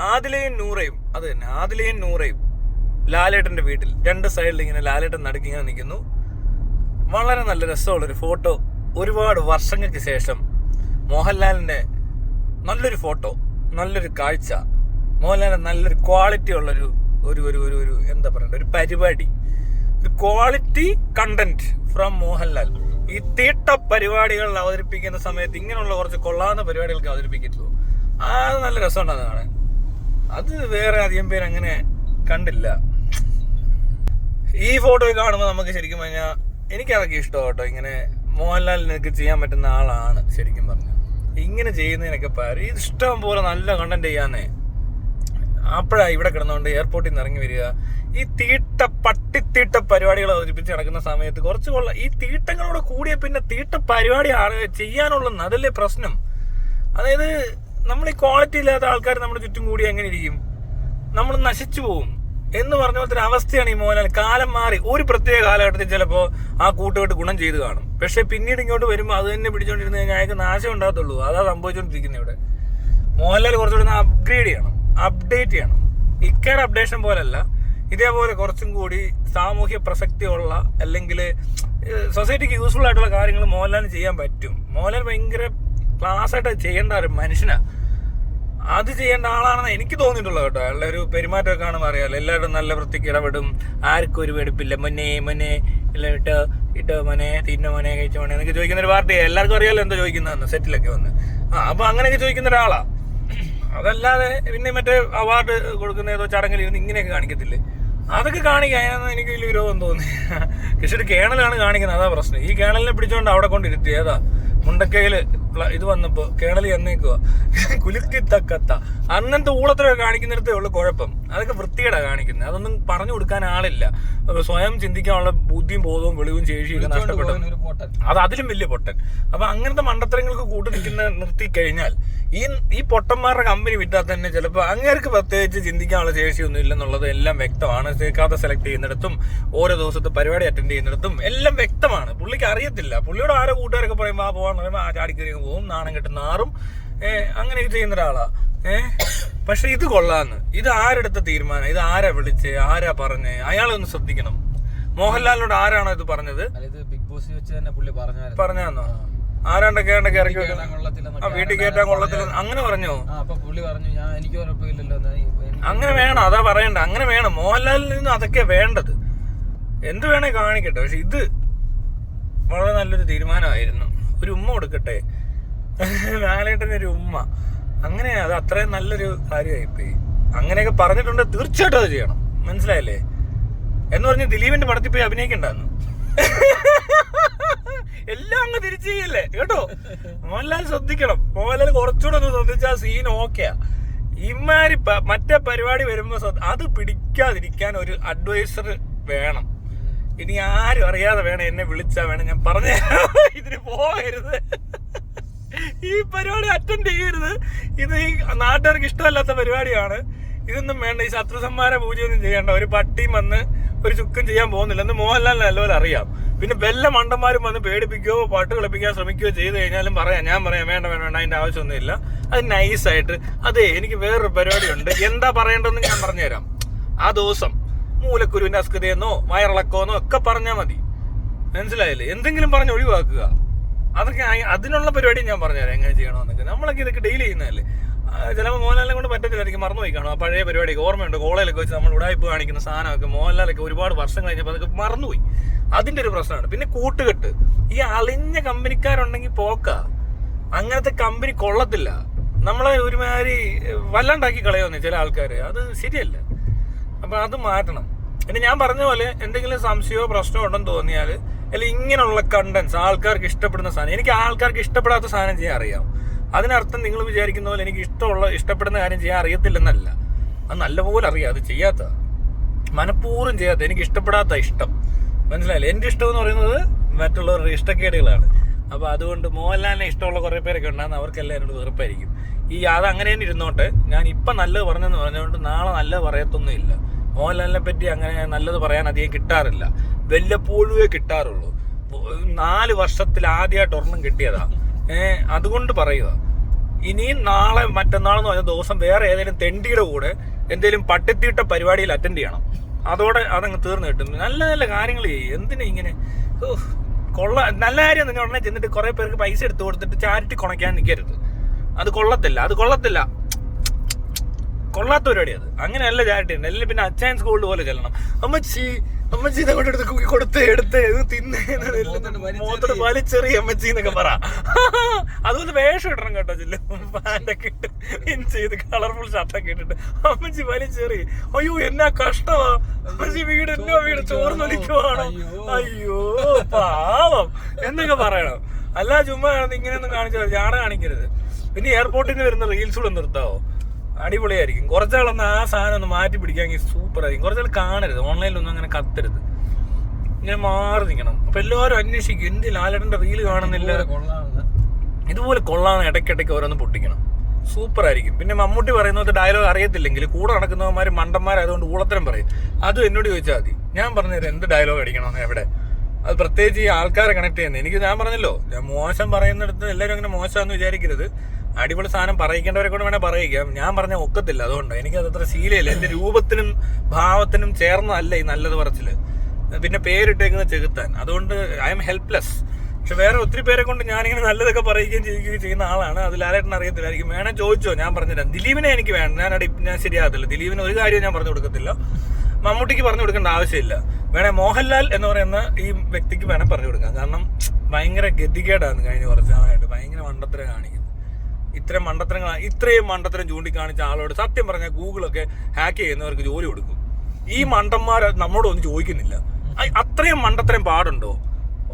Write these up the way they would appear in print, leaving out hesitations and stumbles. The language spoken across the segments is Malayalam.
ആദിലയും നൂറയും, അത് തന്നെ ആദിലയും നൂറയും ലാലേട്ടന്റെ വീട്ടിൽ രണ്ട് സൈഡിൽ ഇങ്ങനെ ലാലേട്ടൻ നടുക്കിങ്ങനെ നിൽക്കുന്നു. വളരെ നല്ല രസമുള്ളൊരു ഫോട്ടോ. ഒരുപാട് വർഷങ്ങൾക്ക് ശേഷം മോഹൻലാലിന്റെ നല്ലൊരു ഫോട്ടോ, നല്ലൊരു കാഴ്ച, മോഹൻലാലിന്റെ നല്ലൊരു ക്വാളിറ്റി ഉള്ളൊരു ഒരു ഒരു ഒരു ഒരു എന്താ പറയണ്ട ഒരു പരിപാടി, ഒരു ക്വാളിറ്റി കണ്ടന്റ് ഫ്രം മോഹൻലാൽ. ഈ തീട്ട പരിപാടികൾ അവതരിപ്പിക്കുന്ന സമയത്ത് ഇങ്ങനെയുള്ള കുറച്ച് കൊള്ളാവുന്ന പരിപാടികൾക്ക് അവതരിപ്പിക്കത്തുള്ളൂ. അത് നല്ല രസമുണ്ടാകുന്ന കാണാൻ. അത് വേറെ അധികം പേര് അങ്ങനെ കണ്ടില്ല. ഈ ഫോട്ടോയിൽ കാണുമ്പോൾ നമുക്ക് ശരിക്കും പറഞ്ഞാൽ എനിക്കതൊക്കെ ഇഷ്ടമാണ് കേട്ടോ. ഇങ്ങനെ മോഹൻലാലിനൊക്കെ ചെയ്യാൻ പറ്റുന്ന ആളാണ് ശരിക്കും പറഞ്ഞാൽ. ഇങ്ങനെ ചെയ്യുന്നതിനൊക്കെ ഇത് ഇഷ്ടം പോലെ നല്ല കണ്ടന്റ് ചെയ്യാന്നേ. അപ്പോഴാണ് ഇവിടെ കിടന്നുകൊണ്ട് എയർപോർട്ടിൽ നിന്ന് ഇറങ്ങി വരിക. ഈ പട്ടിത്തീട്ട പരിപാടികൾ അവതരിപ്പിച്ച് നടക്കുന്ന സമയത്ത് കുറച്ച് കൊള്ള ഈ തീട്ടങ്ങളോട് കൂടിയ പിന്നെ തീട്ട പരിപാടി ചെയ്യാനുള്ളത് അതല്ലേ പ്രശ്നം. അതായത് നമ്മൾ ഈ ക്വാളിറ്റി ഇല്ലാത്ത ആൾക്കാർ നമ്മുടെ ചുറ്റും കൂടി എങ്ങനെ ഇരിക്കും? നമ്മൾ നശിച്ചു പോകും എന്ന് പറഞ്ഞ പോലത്തെ ഒരു അവസ്ഥയാണ് ഈ മോഹൻലാൽ. കാലം മാറി. ഒരു പ്രത്യേക കാലഘട്ടത്തിൽ ചിലപ്പോൾ ആ കൂട്ടുകെട്ട് ഗുണം ചെയ്ത് കാണും. പക്ഷെ പിന്നീട് ഇങ്ങോട്ട് വരുമ്പോൾ അത് തന്നെ പിടിച്ചോണ്ടിരുന്ന് കഴിഞ്ഞാൽ അയാൾക്ക് നാശം ഉണ്ടാകത്തുള്ളൂ. അതാ സംഭവിച്ചുകൊണ്ടിരിക്കുന്നത് ഇവിടെ. മോഹൻലാൽ കുറച്ചുകൂടി അപ്ഗ്രേഡ് ചെയ്യണം, അപ്ഡേറ്റ് ചെയ്യണം. ഇക്കയുടെ അപ്ഡേഷൻ പോലല്ല, ഇതേപോലെ കുറച്ചും കൂടി സാമൂഹ്യ പ്രസക്തിയുള്ള അല്ലെങ്കിൽ സൊസൈറ്റിക്ക് യൂസ്ഫുൾ ആയിട്ടുള്ള കാര്യങ്ങൾ മോഹൻലാലിന് ചെയ്യാൻ പറ്റും. മോഹൻലാൽ ഭയങ്കര ക്ലാസ് ആയിട്ട് ചെയ്യേണ്ട ഒരു മനുഷ്യനാണ്. അത് ചെയ്യേണ്ട ആളാണെന്ന് എനിക്ക് തോന്നിയിട്ടുള്ളത് കേട്ടോ. അയാളുടെ ഒരു പെരുമാറ്റമൊക്കെ കാണുമ്പോൾ അറിയാമല്ലോ. എല്ലാവരും നല്ല വൃത്തിക്ക് ഇടപെടും, ആർക്കും ഒരു വെടുപ്പില്ല. മൊന്നെ എല്ലാം ഇട്ട് മോനെ തിന്ന മോനെ കഴിച്ച മോനെ എന്നൊക്കെ ചോദിക്കുന്ന ഒരു പാർട്ടിയാണ്. എല്ലാവർക്കും അറിയാമല്ലോ എന്താ ചോദിക്കുന്നതെന്ന് സെറ്റിലൊക്കെ വന്ന്. അപ്പൊ അങ്ങനെയൊക്കെ ചോദിക്കുന്ന ഒരാളാ. അതല്ലാതെ പിന്നെ മറ്റേ അവാർഡ് കൊടുക്കുന്ന ഏതോ ചടങ്ങിലിരുന്ന് ഇങ്ങനെയൊക്കെ കാണിക്കത്തില്ലേ, അതൊക്കെ കാണിക്കാൻ എനിക്ക് വലിയ വിരോധം തോന്നി. പക്ഷെ ഒരു കേണലാണ് കാണിക്കുന്നത്, അതാ പ്രശ്നം. ഈ കേണലിനെ പിടിച്ചോണ്ട് അവിടെ കൊണ്ടിരുത്തി. ഏതാ മുണ്ടക്കയില് ഇത് വന്നപ്പോ കേണലി എന്നേക്കുക കുലുക്കി തക്കത്ത അങ്ങനത്തെ ഊളത്തിലൊക്കെ കാണിക്കുന്നിടത്തേ ഉള്ളു കുഴപ്പം. അതൊക്കെ വൃത്തികേടാ കാണിക്കുന്നത്. അതൊന്നും പറഞ്ഞു കൊടുക്കാൻ ആളില്ല. സ്വയം ചിന്തിക്കാനുള്ള ബുദ്ധിയും ബോധവും വെളിവും ശേഷിയൊക്കെ നഷ്ടപ്പെട്ടു. അത് അതിലും വലിയ പൊട്ടൻ. അപ്പൊ അങ്ങനത്തെ മണ്ടത്തരങ്ങൾക്ക് കൂട്ടു നിൽക്കുന്ന നിർത്തി കഴിഞ്ഞാൽ ഈ പൊട്ടന്മാരുടെ കമ്പനി വിട്ടാൽ തന്നെ ചിലപ്പോൾ അങ്ങേർക്ക് പ്രത്യേകിച്ച് ചിന്തിക്കാനുള്ള ശേഷിയൊന്നും ഇല്ലെന്നുള്ളത് എല്ലാം വ്യക്തമാണ്. കഥ സെലക്ട് ചെയ്യുന്നിടത്തും ഓരോ ദിവസത്തെ പരിപാടി അറ്റൻഡ് ചെയ്യുന്നിടത്തും എല്ലാം വ്യക്തമാണ്. പുള്ളിക്ക് അറിയത്തില്ല. പുള്ളിയോട് ആരോ കൂട്ടുകാരൊക്കെ പറയുമ്പോൾ ആ പോകാൻ പറയുമ്പോൾ ആ ചാടിക്കറി പോവും, നാണം കെട്ട് നാറും, അങ്ങനെയൊക്കെ ചെയ്യുന്ന ഒരാളാ. പക്ഷെ ഇത് കൊള്ളാന്ന്. ഇത് ആരെടുത്ത തീരുമാനം? ഇത് ആരാ വിളിച്ച്, ആരാ പറഞ്ഞ്? അയാളൊന്ന് ശ്രദ്ധിക്കണം. മോഹൻലാലിനോട് ആരാണോ ഇത് പറഞ്ഞത്? ബിഗ് ബോസ് വെച്ച് തന്നെ പുള്ളി പറഞ്ഞാന്നോ? ആരാണ്ടൊക്കെ ഇറക്കി വീട്ടിൽ കയറ്റാൻ കൊള്ളത്തില്ല അങ്ങനെ പറഞ്ഞോ? അങ്ങനെ വേണം, അതാ പറയണ്ട. അങ്ങനെ വേണം. മോഹൻലാലിൽ നിന്ന് അതൊക്കെ വേണ്ടത്. എന്ത് വേണേ കാണിക്കട്ടെ. പക്ഷെ ഇത് വളരെ നല്ലൊരു തീരുമാനമായിരുന്നു. ഒരു ഉമ്മ കൊടുക്കട്ടെ ലാലേട്ടനൊരു ഉമ്മ. അങ്ങനെ അത് അത്രയും നല്ലൊരു കാര്യമായിപ്പോയി. അങ്ങനെയൊക്കെ പറഞ്ഞിട്ടുണ്ട്. തീർച്ചയായിട്ടും അത് ചെയ്യണം. മനസ്സിലായല്ലേ? എന്ന് പറഞ്ഞ് ദിലീപിന്റെ പടത്തിൽ പോയി അഭിനയിക്കണ്ടെന്ന് എല്ലാം അങ്ങ് തിരിച്ചു ചെയ്യല്ലേ കേട്ടോ. മോഹൻലാൽ ശ്രദ്ധിക്കണം. മോഹൻലാൽ കുറച്ചുകൂടെ ഒന്ന് ശ്രദ്ധിച്ചാൽ സീൻ ഓക്കെയാ. ഇമാരി മറ്റേ പരിപാടി വരുമ്പോ അത് പിടിക്കാതിരിക്കാൻ ഒരു അഡ്വൈസർ വേണം. ഇനി ആരും അറിയാതെ വേണം എന്നെ വിളിച്ചാ വേണം ഞാൻ പറഞ്ഞ ഇതിന് പോകരുത്, ഈ പരിപാടി അറ്റൻഡ് ചെയ്യരുത്, ഇത് ഈ നാട്ടുകാർക്ക് ഇഷ്ടമല്ലാത്ത പരിപാടിയാണ്, ഇതൊന്നും വേണ്ട, ഈ ശത്രുസംഹാര പൂജയൊന്നും ചെയ്യണ്ട, ഒരു പട്ടിയും വന്ന് ഒരു ചുക്കും ചെയ്യാൻ പോകുന്നില്ല എന്ന് മോഹൻലാലിന് നല്ലപോലെ അറിയാം. പിന്നെ വല്ല മണ്ടന്മാരും വന്ന് പേടിപ്പിക്കുകയോ പാട്ട് കളിപ്പിക്കാൻ ശ്രമിക്കുകയോ ചെയ്ത് കഴിഞ്ഞാലും ഞാൻ പറയാം വേണ്ട അതിന്റെ ആവശ്യമൊന്നുമില്ല. അത് നൈസായിട്ട് അതെ എനിക്ക് വേറൊരു പരിപാടിയുണ്ട്, എന്താ പറയേണ്ടതെന്ന് ഞാൻ പറഞ്ഞുതരാം. ആ ദിവസം മൂലക്കുരുവിന്റെ അസ്കതയെന്നോ വയറിളക്കോന്നോ ഒക്കെ പറഞ്ഞാൽ മതി. മനസ്സിലായില്ലേ? എന്തെങ്കിലും പറഞ്ഞ് ഒഴിവാക്കുക. അതൊക്കെ അതിനുള്ള പരിപാടി ഞാൻ പറഞ്ഞുതരാം എങ്ങനെ ചെയ്യണമെന്നൊക്കെ. നമ്മളൊക്കെ ഇതൊക്കെ ഡെയിലി ചെയ്യുന്നതല്ലേ. ചിലപ്പോൾ മോഹൻലാലിനെ കൊണ്ട് പറ്റത്തില്ലായിരിക്കും, മറന്നുപോയി കാണും. ആ പഴയ പരിപാടിയൊക്കെ ഓർമ്മയുണ്ട്. കോളേജിലൊക്കെ വെച്ച് നമ്മൾ ഉടായ്പ കാണിക്കുന്ന സാധനമൊക്കെ മോഹൻലാലൊക്കെ ഒരുപാട് വർഷം കഴിഞ്ഞപ്പോൾ അതൊക്കെ മറന്നുപോയി. അതിന്റെ ഒരു പ്രശ്നമാണ്. പിന്നെ കൂട്ടുകെട്ട്, ഈ അളിഞ്ഞ കമ്പനിക്കാരുണ്ടെങ്കിൽ പോക്ക. അങ്ങനത്തെ കമ്പനി കൊള്ളത്തില്ല. നമ്മളെ ഒരുമാതിരി വല്ലാണ്ടാക്കി കളയുമെന്ന് ചില ആൾക്കാർ. അത് ശരിയല്ല. അപ്പൊ അത് മാറ്റണം. പിന്നെ ഞാൻ പറഞ്ഞ പോലെ എന്തെങ്കിലും സംശയമോ പ്രശ്നമോ ഉണ്ടെന്ന് തോന്നിയാൽ അല്ലെങ്കിൽ ഇങ്ങനെയുള്ള കണ്ടന്റ്സ് ആൾക്കാർക്ക് ഇഷ്ടപ്പെടുന്ന സാധനം, എനിക്ക് ആൾക്കാർക്ക് ഇഷ്ടപ്പെടാത്ത സാധനം ചെയ്യാൻ അറിയാം. അതിനർത്ഥം നിങ്ങൾ വിചാരിക്കുന്ന പോലെ എനിക്ക് ഇഷ്ടപ്പെടുന്ന കാര്യം ചെയ്യാൻ അറിയത്തില്ലെന്നല്ല. അത് നല്ലപോലെ അറിയാം. അത് ചെയ്യാത്ത മനഃപൂർവ്വം ചെയ്യാത്ത എനിക്ക് ഇഷ്ടപ്പെടാത്ത ഇഷ്ടം. മനസ്സിലായില്ലേ? എൻ്റെ ഇഷ്ടം എന്ന് പറയുന്നത് മറ്റുള്ളവരുടെ ഇഷ്ടക്കേടുകളാണ്. അപ്പൊ അതുകൊണ്ട് മോഹൻലാലിനെ ഇഷ്ടമുള്ള കുറെ പേരൊക്കെ ഉണ്ടാകുന്ന അവർക്കെല്ലാം എന്നോട് വെറുപ്പായിരിക്കും. അത് അങ്ങനെ തന്നെ ഇരുന്നോട്ടെ. ഞാൻ ഇപ്പം നല്ലത് പറഞ്ഞെന്ന് പറഞ്ഞുകൊണ്ട് നാളെ നല്ലത് പറയത്തൊന്നും ഇല്ല. മോഹൻലാലിനെ പറ്റി അങ്ങനെ നല്ലത് പറയാൻ അധികം കിട്ടാറില്ല, വല്ലപ്പോഴുമേ കിട്ടാറുള്ളൂ. 4 വർഷത്തിൽ ആദ്യമായിട്ട് ഒരെണ്ണം കിട്ടിയതാ. അതുകൊണ്ട് പറയുക. ഇനിയും നാളെ മറ്റന്നാളെന്ന് പറഞ്ഞ ദിവസം വേറെ ഏതെങ്കിലും തെണ്ടിയുടെ കൂടെ എന്തെങ്കിലും പട്ടിത്തീട്ട പരിപാടിയിൽ അറ്റൻഡ് ചെയ്യണം. അതോടെ അതങ്ങ് തീർന്നു കിട്ടും. നല്ല നല്ല കാര്യങ്ങൾ ചെയ്യും. എന്തിനാ ഇങ്ങനെ നല്ല കാര്യം നിങ്ങൾ ഉടനെ ചെന്നിട്ട് കുറെ പേർക്ക് പൈസ എടുത്തു കൊടുത്തിട്ട് ചാരിറ്റി കുണയ്ക്കാൻ നിൽക്കരുത്. അത് കൊള്ളത്തില്ല, കൊള്ളാത്ത പരിപാടി അത്. അങ്ങനെയല്ല ചാരിറ്റി ഉണ്ട്. എല്ലാം പിന്നെ അച്ചായൻ സ്കൂളിൽ പോലെ ചെല്ലണം. അമ്മച്ചി ഇതങ്ങോട്ട് എടുത്ത് മോത്തോട് വലിച്ചെറിയ അമ്മച്ചി എന്നൊക്കെ പറ. അതുപോലെ വേഷം ഇടണം കേട്ടോ. ചെല്ലും പാൻറ്റൊക്കെ ഇട്ട് ചെയ്ത് കളർഫുൾ ഷർട്ടൊക്കെ ഇട്ടിട്ട് അമ്മച്ചി വലിച്ചെറി. അയ്യോ എന്നാ കഷ്ടമാ അമ്മച്ചി, വീട് ചോർന്നൊലിക്കുവാണോ, അയ്യോ പാവം എന്നൊക്കെ പറയണം. അല്ല ചുമ്മാ ഇങ്ങനെയൊന്നും കാണിച്ചാൽ ജാട കാണിക്കരുത്. പിന്നെ എയർപോർട്ടിൽ നിന്ന് വരുന്ന റീൽസൂടെ നിർത്താവോ? അടിപൊളിയായിരിക്കും. കുറച്ചാളൊന്ന് ആ സാധനം ഒന്ന് മാറ്റി പിടിക്കാമെങ്കിൽ സൂപ്പർ ആയിരിക്കും. കുറച്ചാൾ കാണരുത്, ഓൺലൈനിലൊന്നും അങ്ങനെ കത്തരുത്, ഇങ്ങനെ മാറി നിൽക്കണം. അപ്പൊ എല്ലാവരും അന്വേഷിക്കും എന്ത് ലാലേട്ടന്റെ റീല് കാണുന്നില്ല, ഇതുപോലെ കൊള്ളാന്ന് ഇടയ്ക്കിടയ്ക്ക് ഓരോന്ന് പൊട്ടിക്കണം. സൂപ്പർ ആയിരിക്കും. പിന്നെ മമ്മൂട്ടി പറയുന്നത് ഡയലോഗ് അറിയത്തില്ലെങ്കിൽ കൂടെ നടക്കുന്നവന്മാർ മണ്ടന്മാരായതുകൊണ്ട് ഊളത്തരം പറയും. അതും എന്നോട് ചോദിച്ചാൽ മതി, ഞാൻ പറഞ്ഞുതരാം എന്ത് ഡയലോഗ് അടിക്കണമെന്ന് എവിടെ. അത് പ്രത്യേകിച്ച് ഈ ആൾക്കാരെ കണക്ട് ചെയ്യുന്നത്. എനിക്ക് ഞാൻ പറഞ്ഞല്ലോ, ഞാൻ മോശം പറയുന്നിടത്ത് എല്ലാവരും അങ്ങനെ മോശമാണെന്ന് വിചാരിക്കരുത്. അടിപൊളി സാധനം പറയിക്കേണ്ടവരെ കൊണ്ട് വേണേൽ പറയിക്കാം. ഞാൻ പറഞ്ഞാൽ ഒക്കത്തില്ല, അതുകൊണ്ട് എനിക്കത് അത്ര ശീലമില്ല. എന്റെ രൂപത്തിനും ഭാവത്തിനും ചേർന്നതല്ല ഈ നല്ലത് പറച്ചില്. പിന്നെ പേരിട്ടേക്കുന്ന ചെകുത്താൻ. അതുകൊണ്ട് ഐ എം ഹെൽപ്ലെസ്. പക്ഷെ വേറെ ഒത്തിരി പേരെ കൊണ്ട് ഞാനിങ്ങനെ നല്ലതൊക്കെ പറയുകയും ചെയ്യുന്ന ആളാണ്. അത് ലാലേട്ടൻ അറിയത്തില്ലായിരിക്കും. വേണേൽ ചോദിച്ചോ, ഞാൻ പറഞ്ഞുതരാം. ദിലീപിനെ എനിക്ക് വേണം, ഞാൻ ശരിയാകത്തില്ല. ദിലീപിന് ഒരു കാര്യം ഞാൻ പറഞ്ഞു കൊടുക്കത്തില്ല. മമ്മൂട്ടിക്ക് പറഞ്ഞു കൊടുക്കേണ്ട ആവശ്യമില്ല. വേണേ മോഹൻലാൽ എന്ന് പറയുന്ന ഈ വ്യക്തിക്ക് വേണേൽ പറഞ്ഞു കൊടുക്കാം. കാരണം ഭയങ്കര ഗതികേടാണ് കഴിഞ്ഞ കുറച്ച് നാളായിട്ട്. ഭയങ്കര മണ്ടത്തരം കാണിക്കുന്നത്. ഇത്രയും മണ്ടത്തരം ചൂണ്ടിക്കാണിച്ച ആളോട് സത്യം പറഞ്ഞാൽ ഗൂഗിളൊക്കെ ഹാക്ക് ചെയ്യുന്നവർക്ക് ജോലി കൊടുക്കും. ഈ മണ്ടന്മാർ നമ്മളോടൊന്നും ചോദിക്കുന്നില്ല. അത്രയും മണ്ടത്തരം പാടുണ്ടോ?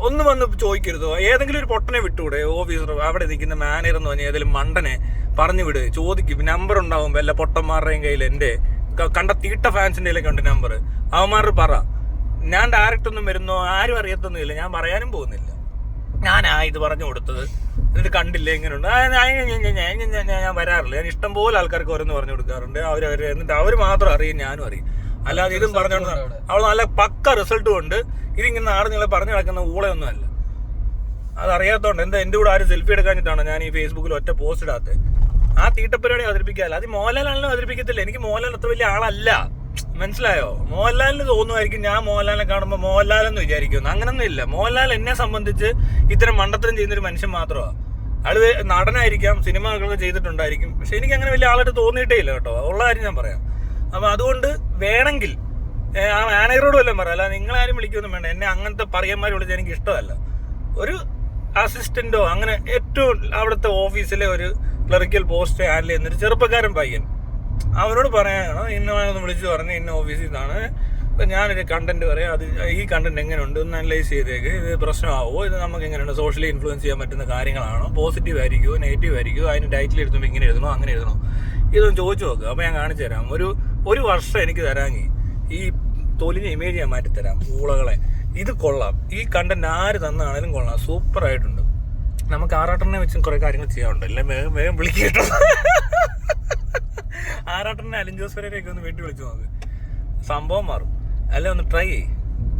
ഒന്ന് വന്ന് ചോദിക്കരുതോ? ഏതെങ്കിലും ഒരു പൊട്ടനെ വിട്ടുകൂടെ? ഓഫീസർ, അവിടെ നിൽക്കുന്ന മാനേജർ എന്ന് പറഞ്ഞാൽ ഏതെങ്കിലും മണ്ടനെ പറഞ്ഞു വിട്, ചോദിക്കും. നമ്പർ ഉണ്ടാവും വല്ല പൊട്ടന്മാരുടെയും കയ്യിൽ. എൻ്റെ കണ്ട തീട്ട ഫാൻസിൻ്റെ കയ്യിലൊക്കെ ഉണ്ട് നമ്പർ. അവന്മാർ പറ. ഞാൻ ഡയറക്റ്റ് ഒന്നും വരുന്നോ ആരും അറിയത്തൊന്നുമില്ല. ഞാൻ പറയാനും പോകുന്നില്ല. ഇത് പറഞ്ഞു കൊടുത്തത് എന്നിട്ട് കണ്ടില്ല എങ്ങനെയുണ്ട്. ഞാൻ വരാറില്ല. ഞാൻ ഇഷ്ടംപോലെ ആൾക്കാർക്ക് ഓരോന്ന് പറഞ്ഞു കൊടുക്കാറുണ്ട്. എന്നിട്ട് അവർ മാത്രം അറിയും, ഞാനും അറിയും. അല്ലാതെ ഇതും പറഞ്ഞോണ്ട് അവൾ നല്ല പക്ക റിസൾട്ടും ഉണ്ട്. ഇതിങ്ങനെ നാട് നിങ്ങളെ പറഞ്ഞു നടക്കുന്ന ഊളയൊന്നും അല്ല. അതറിയാത്തതുകൊണ്ട് എൻ്റെ കൂടെ ആരും സെൽഫി എടുക്കാഞ്ഞിട്ടാണ് ഞാൻ ഈ ഫേസ്ബുക്കിൽ ഒറ്റ പോസ്റ്റ് ഇടാത്തത്. ആ തീട്ടപ്പരിപാടി അവതരിപ്പിക്കാമല്ലോ. അത് മോഹൻലാലാണെങ്കിലും അവതരിപ്പിക്കത്തില്ല. എനിക്ക് മോഹൻലാൽ അത്ര വലിയ ആളല്ല, മനസ്സിലായോ? മോഹൻലാലിന് തോന്നുമായിരിക്കും ഞാൻ മോഹൻലാലിനെ കാണുമ്പോൾ മോഹൻലാലെന്ന് വിചാരിക്കുന്നു. അങ്ങനൊന്നും ഇല്ല. മോഹൻലാൽ എന്നെ സംബന്ധിച്ച് ഇത്തരം മണ്ടത്തരം ചെയ്യുന്നൊരു മനുഷ്യൻ മാത്രമാണ്. ആള് നടനായിരിക്കാം, സിനിമകളൊക്കെ ചെയ്തിട്ടുണ്ടായിരിക്കും. പക്ഷെ എനിക്ക് അങ്ങനെ വലിയ ആളായിട്ട് തോന്നിയിട്ടേ ഇല്ല കേട്ടോ. ഉള്ള കാര്യം ഞാൻ പറയാം. അപ്പം അതുകൊണ്ട് വേണമെങ്കിൽ ആ മാനേജറോട് വല്ലതും പറയാം. അല്ല നിങ്ങളാരും വിളിക്കൊന്നും വേണ്ട. എന്നെ അങ്ങനത്തെ പറയന്മാർ വിളിച്ചാൽ എനിക്ക് ഇഷ്ടമല്ല. ഒരു അസിസ്റ്റന്റോ അങ്ങനെ ഏറ്റവും അവിടുത്തെ ഓഫീസിലെ ഒരു ക്ലറിക്കൽ പോസ്റ്റ് ഹാൻഡിൽ ചെയ്യുന്നൊരു ചെറുപ്പക്കാരൻ പയ്യൻ, അവരോട് പറയാനാണ് ഇന്നൊന്ന് വിളിച്ച് പറഞ്ഞ് ഇന്ന ഓഫീസിൽ നിന്നാണ് ഇപ്പം ഞാനൊരു കണ്ടന്റ് പറയാം. അത് ഈ കണ്ടന്റ് എങ്ങനെയുണ്ട് ഒന്ന് അനലൈസ് ചെയ്തേക്ക്. ഇത് പ്രശ്നമാവോ, ഇത് നമുക്ക് എങ്ങനെയുണ്ട്, സോഷ്യലി ഇൻഫ്ലുവൻസ് ചെയ്യാൻ പറ്റുന്ന കാര്യങ്ങളാണോ, പോസിറ്റീവ് ആയിരിക്കുമോ നെഗറ്റീവ് ആയിരിക്കുമോ, അതിന് ടൈറ്റിൽ എഴുതുമ്പോൾ ഇങ്ങനെ എഴുതണോ അങ്ങനെ എഴുതണോ, ഇതൊന്ന് ചോദിച്ചു നോക്കുക. അപ്പോൾ ഞാൻ കാണിച്ചു തരാം. ഒരു വർഷം എനിക്ക് തരാമെങ്കിൽ ഈ തൊലിഞ്ഞ ഇമേജ് ഞാൻ മാറ്റിത്തരാം. ഊളകളെ ഇത് കൊള്ളാം. ഈ കണ്ടന്റ് ആര് തന്നാണേലും കൊള്ളാം. സൂപ്പറായിട്ടുണ്ട്. നമുക്ക് ആറാട്ടനെ വെച്ചും കുറെ കാര്യങ്ങൾ ചെയ്യാറുണ്ട്. എല്ലാം വേഗം വിളിക്കട്ടോ. ആറാട്ടനെ അലിൻ ജോസ് വരെയൊക്കെ ഒന്ന് വീട്ടിൽ വിളിച്ചു നോക്ക്, സംഭവം മാറും. അല്ലെ ഒന്ന് ട്രൈ ചെയ്യ്.